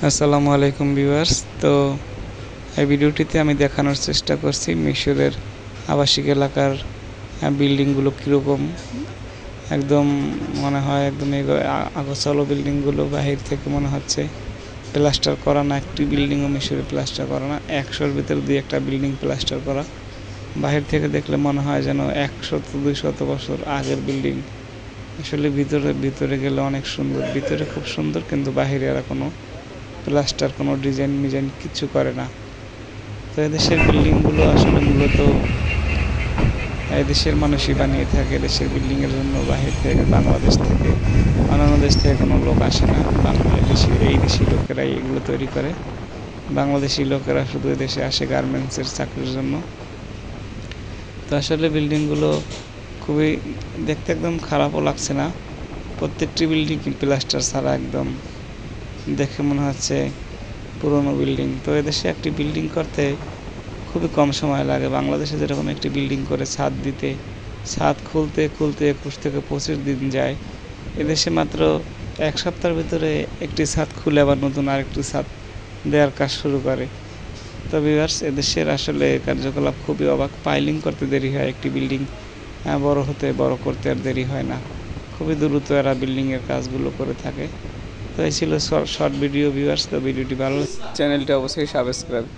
আসসালামু আলাইকুম ভিউয়ার্স। তো এই ভিডিওটিতে আমি দেখানোর চেষ্টা করছি মিশরের আবাসিক এলাকার বিল্ডিংগুলো কীরকম। একদম মনে হয় একদম আগোছালো বিল্ডিংগুলো, বাহির থেকে মনে হচ্ছে প্লাস্টার করা না, একটি বিল্ডিংও মিশরে প্লাস্টার করা না। 100-র ভিতরে 2-একটা বিল্ডিং প্লাস্টার করা। বাহির থেকে দেখলে মনে হয় যেন 100-200 বছর আগের বিল্ডিং। আসলে ভিতরে গেলে অনেক সুন্দর, ভিতরে খুব সুন্দর, কিন্তু বাহিরে এরা কোনো প্লাস্টার, কোনো ডিজাইন কিছু করে না। তো এদেশের বিল্ডিংগুলো আসলে মূলত এদেশের মানুষই বানিয়ে থাকে। এদেশের বিল্ডিংয়ের জন্য বাহির থেকে, বাংলাদেশ থেকে, অন্যান্য দেশ থেকে কোনো লোক আসে না। এই দেশি লোকেরাই এগুলো তৈরি করে। বাংলাদেশি লোকেরা শুধু এদেশে আসে গার্মেন্টসের চাকরির জন্য। তো আসলে বিল্ডিংগুলো খুবই দেখতে একদম খারাপও লাগছে না। প্রত্যেকটি বিল্ডিং প্লাস্টার ছাড়া, একদম দেখে মনে হচ্ছে পুরনো বিল্ডিং। তো এদেশে একটি বিল্ডিং করতে খুবই কম সময় লাগে। বাংলাদেশে যেরকম একটি বিল্ডিং করে ছাদ দিতে, ছাদ খুলতে 21 থেকে 25 দিন যায়, এদেশে মাত্র 1 সপ্তাহের ভিতরে একটি ছাদ খুলে আবার নতুন আরেকটি ছাদ দেওয়ার কাজ শুরু করে। তো ভিউয়ার্স, এদেশের আসলে কার্যকলাপ খুবই অবাক। পাইলিং করতে দেরি হয়, একটি বিল্ডিং বড় করতে আর দেরি হয় না। খুবই দ্রুত এরা বিল্ডিংয়ের কাজগুলো করে থাকে। তো এই ছিল শর্ট ভিডিও ভিউয়ার্স। তো ভিডিওটি ভালো, চ্যানেলটি অবশ্যই সাবস্ক্রাইব করুন।